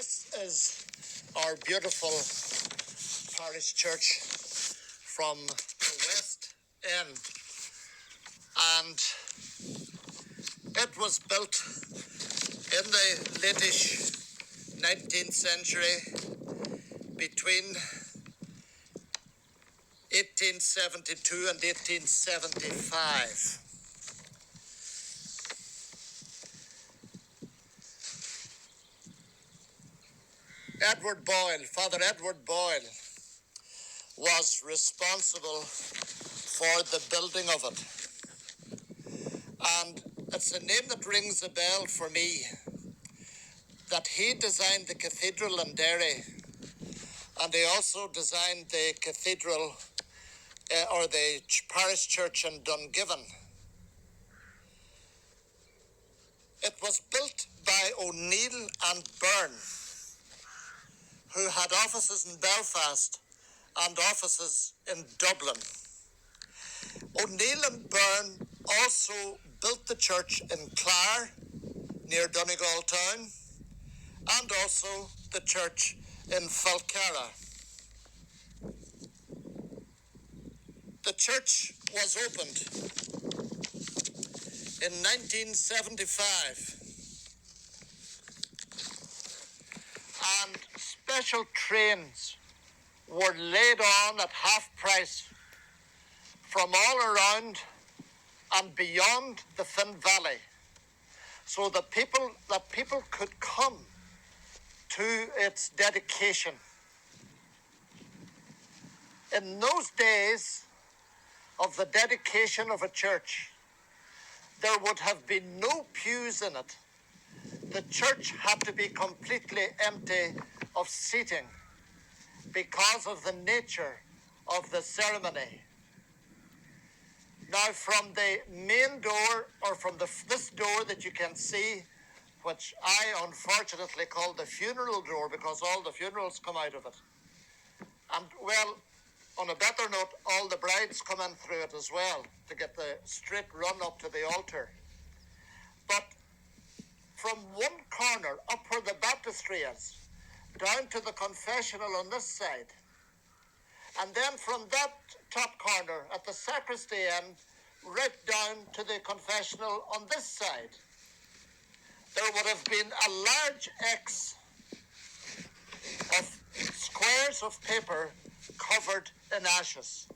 This is our beautiful parish church from the West End, and it was built in the late-ish 19th century between 1872 and 1875. Father Edward Boyle, was responsible for the building of it. And it's a name that rings a bell for me, that he designed the cathedral in Derry, and he also designed the cathedral or the parish church in Dungiven. It was built by O'Neill and Byrne, who had offices in Belfast and offices in Dublin. O'Neill and Byrne also built the church in Clare, near Donegal town, and also the church in Falkirk. The church was opened in 1975, and special trains were laid on at half price from all around and beyond the Finn Valley, so that people could come to its dedication. In those days of the dedication of a church, there would have been no pews in it. The church had to be completely empty of seating because of the nature of the ceremony. Now, from the main door, or from this door that you can see, which I unfortunately call the funeral door because all the funerals come out of it. And, well, on a better note, all the brides come in through it as well to get the straight run up to the altar. But from one corner, up where the baptistry is, down to the confessional on this side, and then from that top corner at the sacristy end, right down to the confessional on this side, there would have been a large X of squares of paper covered in ashes.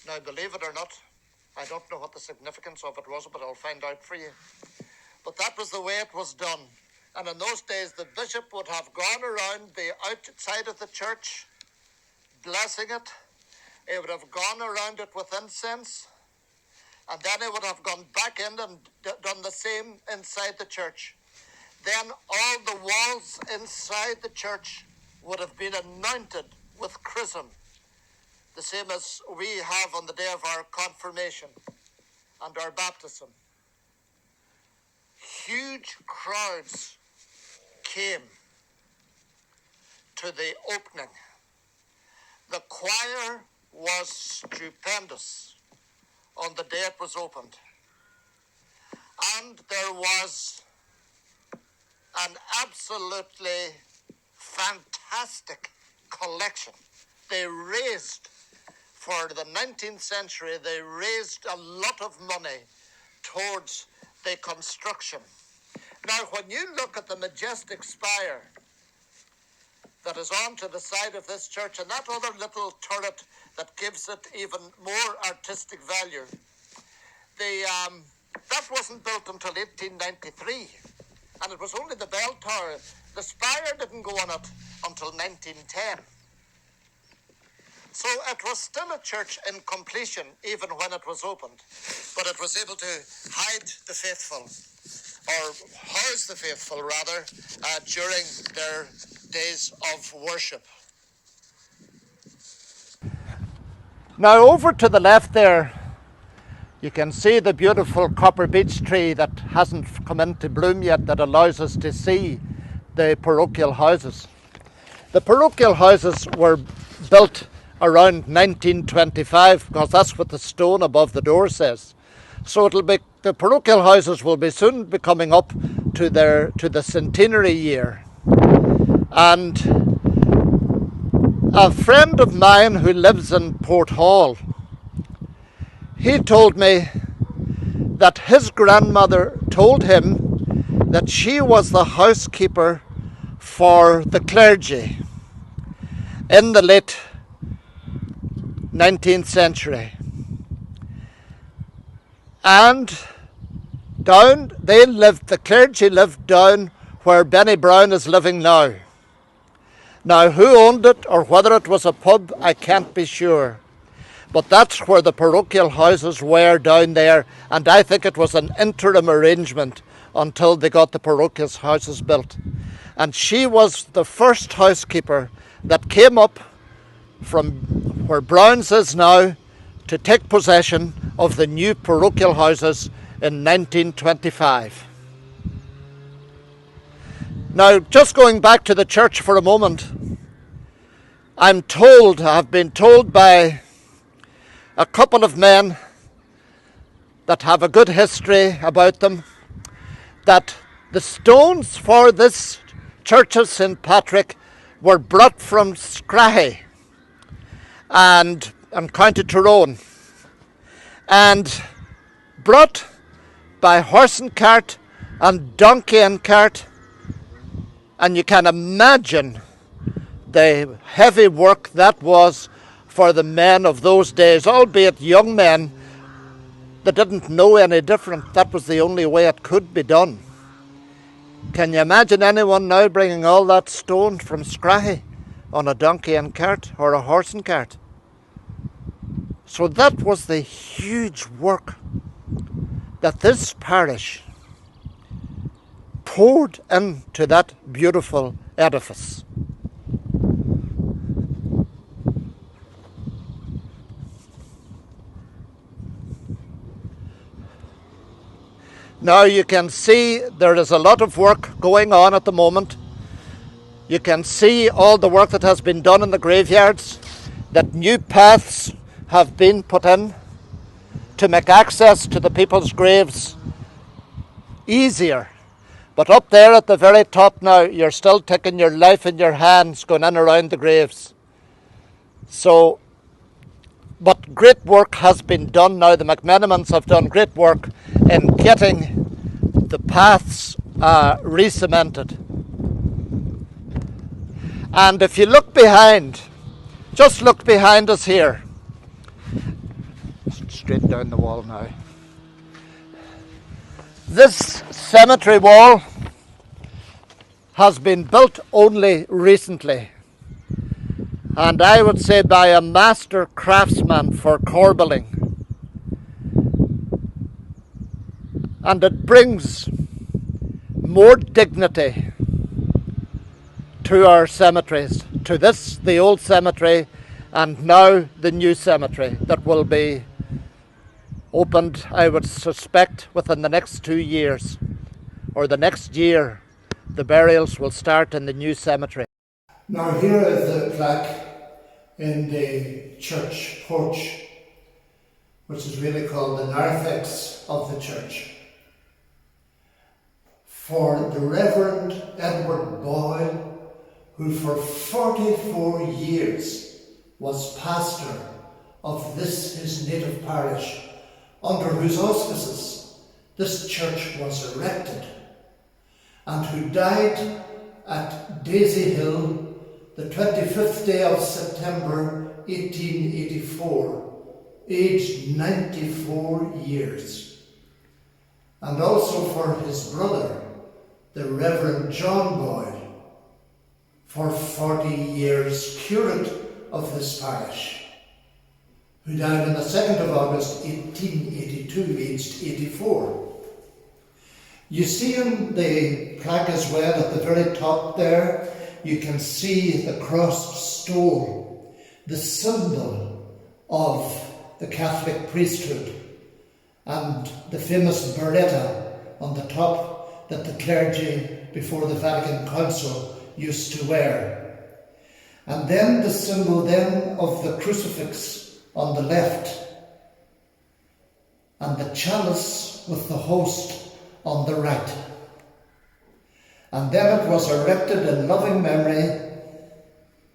Now, believe it or not, I don't know what the significance of it was, but I'll find out for you. But that was the way it was done. And in those days, the bishop would have gone around the outside of the church, blessing it. He would have gone around it with incense, and then he would have gone back in and done the same inside the church. Then all the walls inside the church would have been anointed with chrism, the same as we have on the day of our confirmation and our baptism. Huge crowds came to the opening. The choir was stupendous on the day it was opened. And there was an absolutely fantastic collection. They raised, for the 19th century, they raised a lot of money towards the construction. Now, when you look at the majestic spire that is on to the side of this church, and that other little turret that gives it even more artistic value, that wasn't built until 1893, and it was only the bell tower. The spire didn't go on it until 1910. So it was still a church in completion even when it was opened, but it was able to hide the faithful, or house the faithful rather, during their days of worship. Now, over to the left there, you can see the beautiful copper beech tree that hasn't come into bloom yet, that allows us to see the parochial houses. The parochial houses were built around 1925, because that's what the stone above the door says. So the parochial houses will be soon be coming up to the centenary year. And a friend of mine who lives in Port Hall, he told me that his grandmother told him that she was the housekeeper for the clergy in the late 19th century. And the clergy lived down where Benny Brown is living now. Now, who owned it or whether it was a pub, I can't be sure. But that's where the parochial houses were down there, and I think it was an interim arrangement until they got the parochial houses built. And she was the first housekeeper that came up from where Brown's is now to take possession of the new parochial houses in 1925. Now, just going back to the church for a moment, I've been told by a couple of men that have a good history about them, that the stones for this church of St. Patrick were brought from Scrahy and County Tyrone, and brought by horse and cart and donkey and cart, and you can imagine the heavy work that was for the men of those days, albeit young men that didn't know any different. That was the only way it could be done. Can you imagine anyone now bringing all that stone from Scrahy on a donkey and cart or a horse and cart? So that was the huge work that this parish poured into that beautiful edifice. Now you can see there is a lot of work going on at the moment. You can see all the work that has been done in the graveyards, that new paths have been put in to make access to the people's graves easier. But up there at the very top now, you're still taking your life in your hands going in around the graves. But great work has been done now. The McMenamins have done great work in getting the paths re-cemented. And if you look behind, just look behind us here, straight down the wall now. This cemetery wall has been built only recently, and I would say by a master craftsman for corbelling. And it brings more dignity to our cemeteries, to this, the old cemetery, and now the new cemetery that will be opened, I would suspect, within the next 2 years, or the next year. The burials will start in the new cemetery. Now here is the plaque in the church porch, which is really called the narthex of the church. For the Reverend Edward Boyle, who for 44 years was pastor of this his native parish, under whose auspices this church was erected, and who died at Daisy Hill the 25th day of September 1884, aged 94 years. And also for his brother, the Reverend John Boyle, for 40 years curate of this parish, who died on the 2nd of August 1882, aged 84. You see in the plaque as well at the very top there, you can see the crossed stole, the symbol of the Catholic priesthood, and the famous biretta on the top that the clergy before the Vatican Council used to wear. And then the symbol then of the crucifix on the left, and the chalice with the host on the right. and then it was erected in loving memory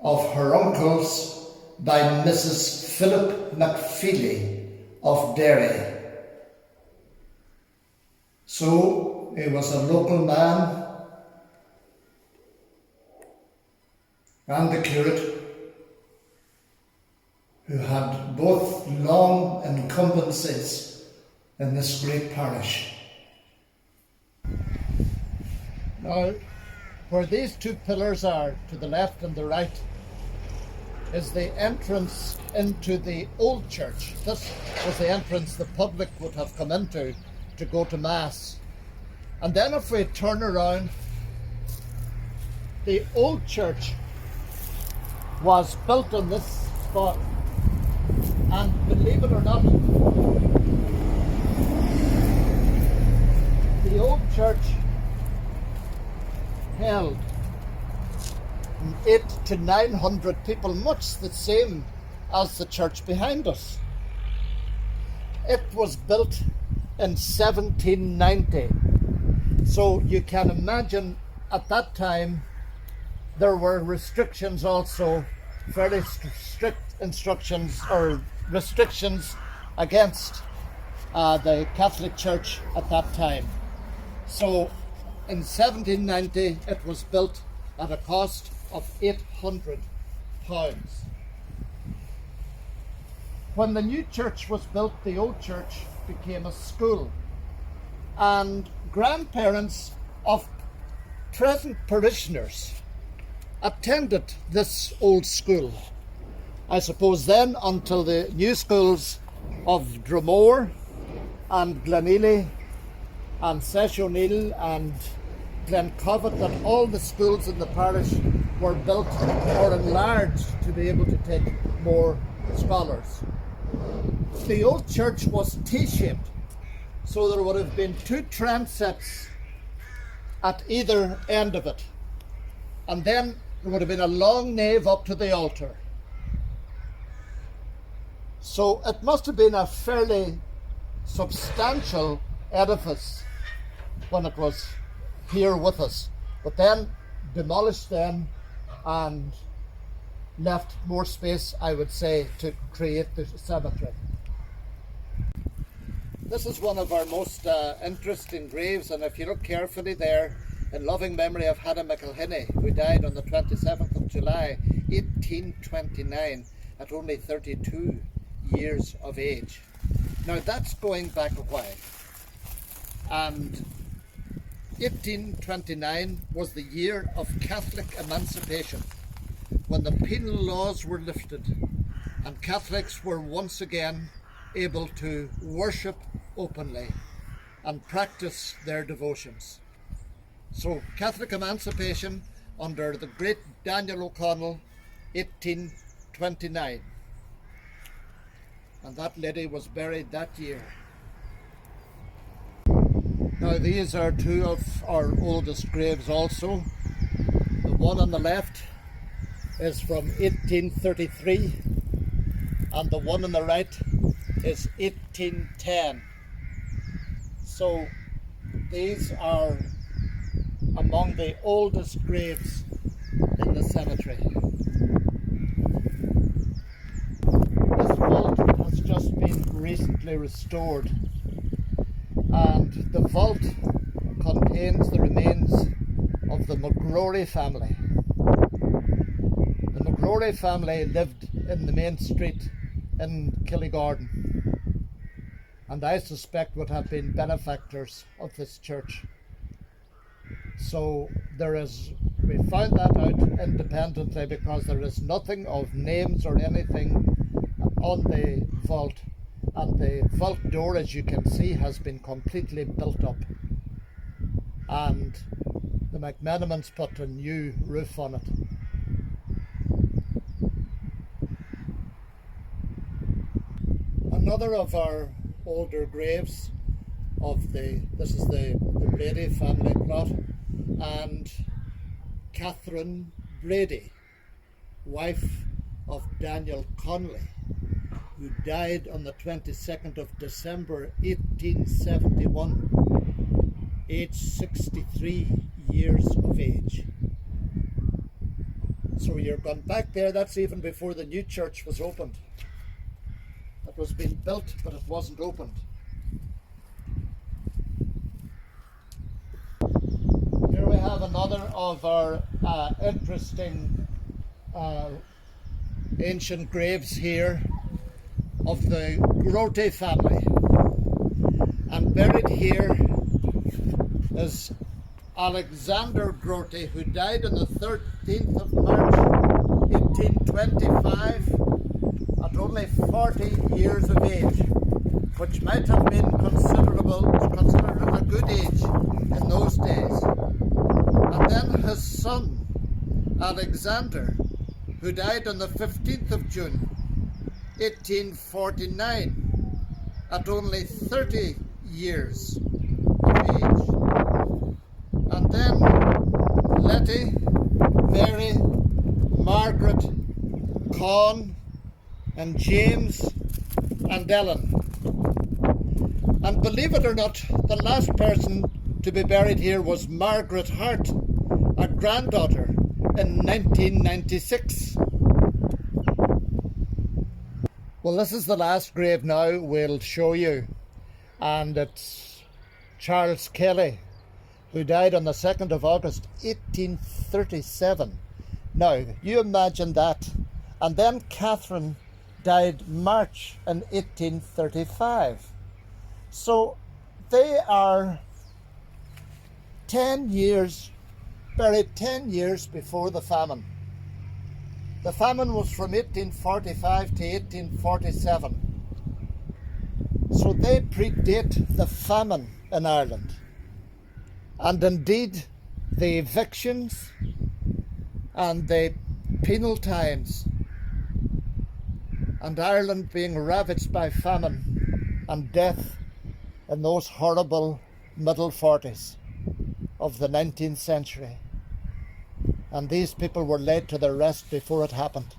of her uncles by Mrs. Philip McFeely of Derry. So he was a local man and the curate who had both long incumbencies in this great parish. Now, where these two pillars are, to the left and the right, is the entrance into the old church. This was the entrance the public would have come into to go to Mass. And then if we turn around, the old church was built on this spot. And believe it or not, the old church held 800 to 900 people, much the same as the church behind us. It was built in 1790. So you can imagine at that time there were restrictions also, fairly strict instructions or restrictions against the Catholic Church at that time. So in 1790 it was built at a cost of £800. When the new church was built, the old church became a school, and grandparents of present parishioners attended this old school. I suppose then until the new schools of Dromore and Glenealy and Sesh O'Neill and Glencovet, that all the schools in the parish were built or enlarged to be able to take more scholars. The old church was T-shaped, so there would have been two transepts at either end of it, and then there would have been a long nave up to the altar. So it must have been a fairly substantial edifice when it was here with us, but then demolished then and left more space, I would say, to create the cemetery. This is one of our most interesting graves, and if you look carefully there, in loving memory of Hannah McElhinney, who died on the 27th of July 1829 at only 32 years of age. Now that's going back a while, and 1829 was the year of Catholic emancipation, when the penal laws were lifted and Catholics were once again able to worship openly and practice their devotions. So Catholic emancipation under the great Daniel O'Connell, 1829. And that lady was buried that year. Now these are two of our oldest graves also. The one on the left is from 1833 and the one on the right is 1810. So these are among the oldest graves in the cemetery. This vault has just been recently restored, and the vault contains the remains of the McGrory family. The McGrory family lived in the main street in Killygarden, and I suspect would have been benefactors of this church. So we found that out independently, because there is nothing of names or anything on the vault, and the vault door, as you can see, has been completely built up, and the McMenamins put a new roof on it. Another of our older graves this is the Brady family plot, and Catherine Brady, wife of Daniel Connolly, who died on the 22nd of December 1871, aged 63 years of age. So you're gone back there, that's even before the new church was opened. It was being built, but it wasn't opened. Here we have another of our interesting ancient graves here of the Grote family. And buried here is Alexander Grote, who died on the 13th of March 1825 at only 40 years of age, which might have been considered a good age in those days. And then his son, Alexander, who died on the 15th of June 1849 at only 30 years of age. And then Letty, Mary, Margaret, Con, and James, and Ellen. And believe it or not, the last person to be buried here was Margaret Hart, a granddaughter, in 1996. Well, this is the last grave now we'll show you, and it's Charles Kelly, who died on the 2nd of August 1837. Now, you imagine that. And then Catherine died March in 1835. So they are 10 years, buried 10 years before the famine. The famine was from 1845 to 1847. So they predate the famine in Ireland. And indeed, the evictions and the penal times, and Ireland being ravaged by famine and death in those horrible middle 40s of the 19th century. And these people were laid to their rest before it happened.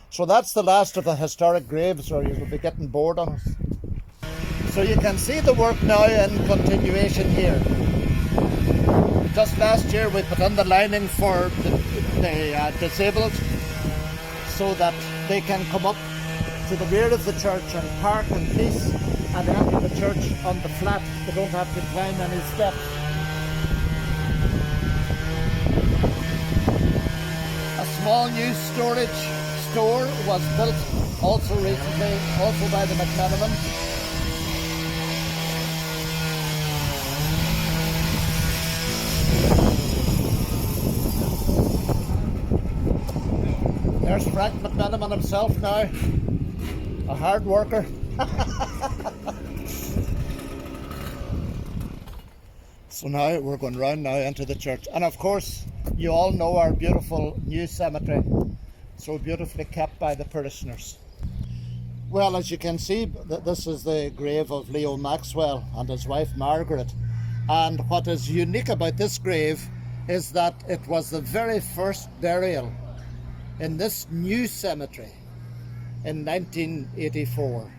So that's the last of the historic graves, or you'll be getting bored on us. So you can see the work now in continuation here. Just last year we put in the lining for the disabled so that they can come up to the rear of the church and park in peace and enter the church on the flat. They don't have to climb any steps. A small new storage store was built also recently, also by the McMenamins. There's Frank McMenamin himself now, a hard worker. So now we're going round now into the church. And of course, you all know our beautiful new cemetery, so beautifully kept by the parishioners. Well, as you can see, this is the grave of Leo Maxwell and his wife Margaret. And what is unique about this grave is that it was the very first burial in this new cemetery in 1984.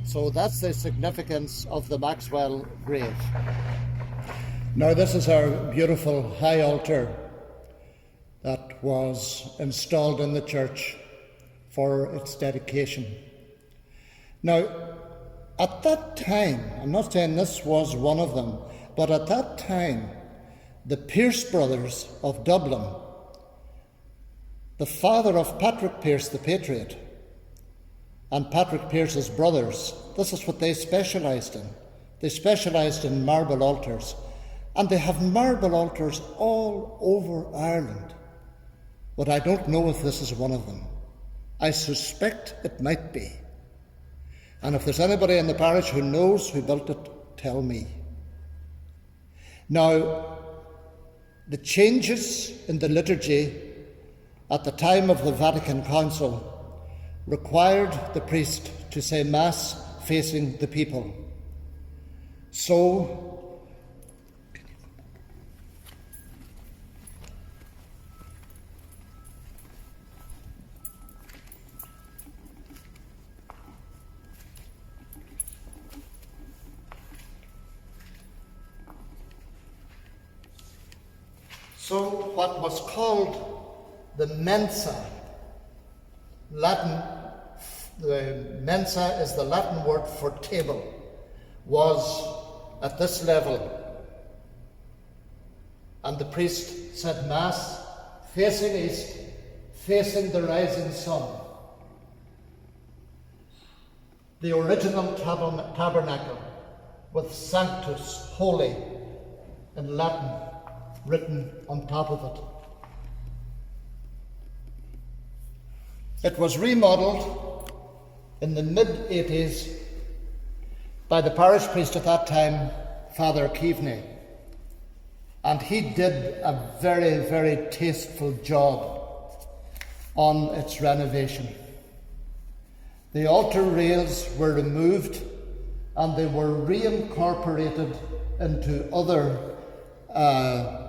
So that's the significance of the Maxwell grave. Now this is our beautiful high altar that was installed in the church for its dedication. Now, at that time, I'm not saying this was one of them, but at that time, the Pearce brothers of Dublin, the father of Patrick Pearce the Patriot, and Patrick Pearce's brothers, this is what they specialised in. They specialised in marble altars. And they have marble altars all over Ireland. But I don't know if this is one of them. I suspect it might be. And if there's anybody in the parish who knows who built it, tell me. Now, the changes in the liturgy at the time of the Vatican Council required the priest to say Mass facing the people. So, So what was called the mensa, Latin, the mensa is the Latin word for table, was at this level. And the priest said Mass facing east, facing the rising sun. The original tabernacle with Sanctus, holy, in Latin, written on top of it. It was remodeled in the mid-80s by the parish priest at that time, Father Keaveney. And he did a very, very tasteful job on its renovation. The altar rails were removed and they were reincorporated into other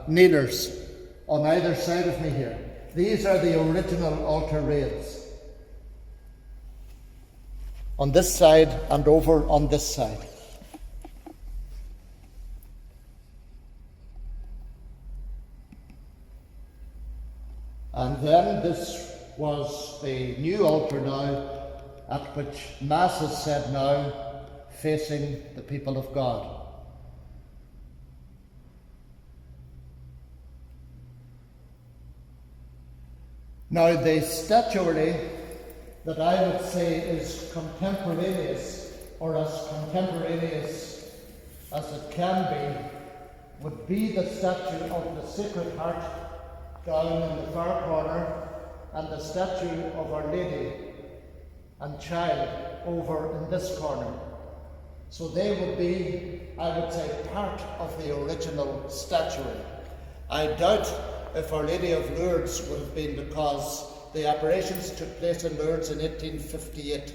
kneelers on either side of me here. These are the original altar rails. On this side and over on this side. And then this was the new altar now, at which Mass is said now, facing the people of God. Now the statuary that I would say is contemporaneous, or as contemporaneous as it can be, would be the statue of the Sacred Heart down in the far corner, and the statue of Our Lady and Child over in this corner. So they would be, I would say, part of the original statuary. I doubt if Our Lady of Lourdes would have been, because the apparitions took place in Lourdes in 1858.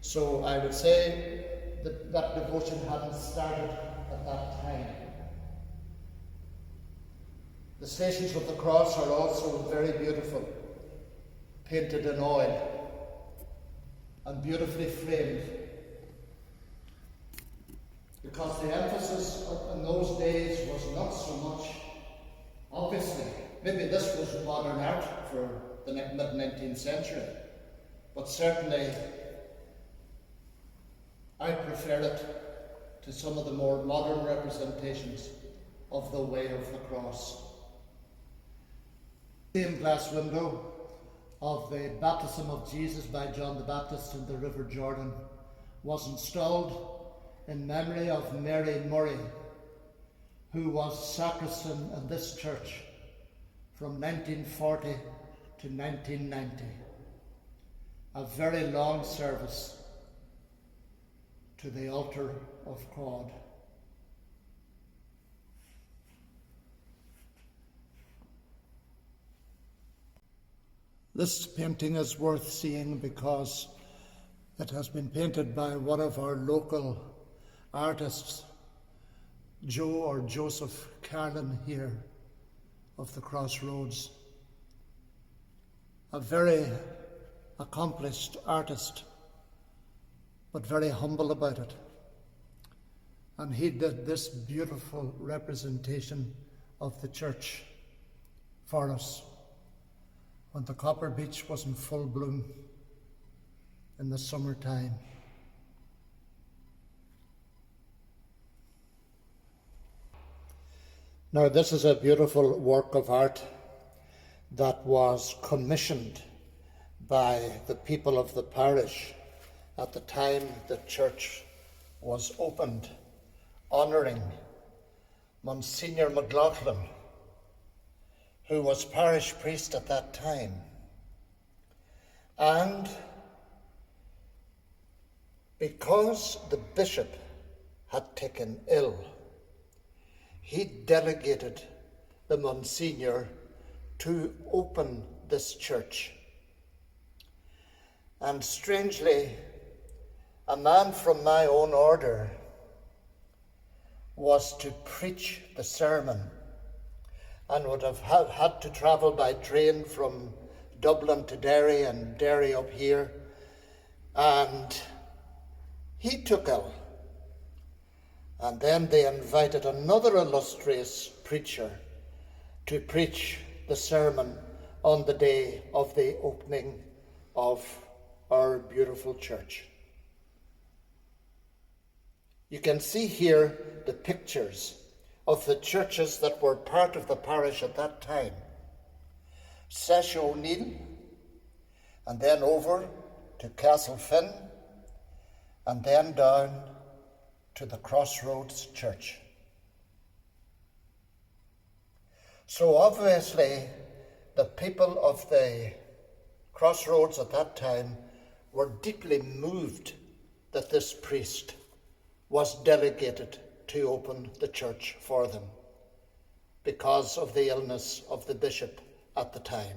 So I would say that that devotion hadn't started at that time. The Stations of the Cross are also very beautiful, painted in oil and beautifully framed. Because the emphasis in those days was not so much, obviously, maybe this was modern art for the mid-19th century, but certainly I prefer it to some of the more modern representations of the way of the cross. Same glass window of the baptism of Jesus by John the Baptist in the River Jordan was installed in memory of Mary Murray, who was sacristan in this church from 1940 to 1990. A very long service to the altar of God. This painting is worth seeing because it has been painted by one of our local artists, Joe or Joseph Carlin here of the Crossroads. A very accomplished artist, but very humble about it. And he did this beautiful representation of the church for us when the copper beech was in full bloom in the summertime. Now, this is a beautiful work of art that was commissioned by the people of the parish at the time the church was opened, honouring Monsignor McLaughlin, who was parish priest at that time. And because the bishop had taken ill, he delegated the Monsignor to open this church. And strangely, a man from my own order was to preach the sermon and would have had to travel by train from Dublin to Derry and Derry up here. And he took ill. And then they invited another illustrious preacher, to preach the sermon on the day of the opening of our beautiful church. You can see here the pictures of the churches that were part of the parish at that time. Sesh O'Neill, and then over to Castlefin, and then down to the Crossroads Church. So obviously, the people of the Crossroads at that time were deeply moved that this priest was delegated to open the church for them because of the illness of the bishop at the time.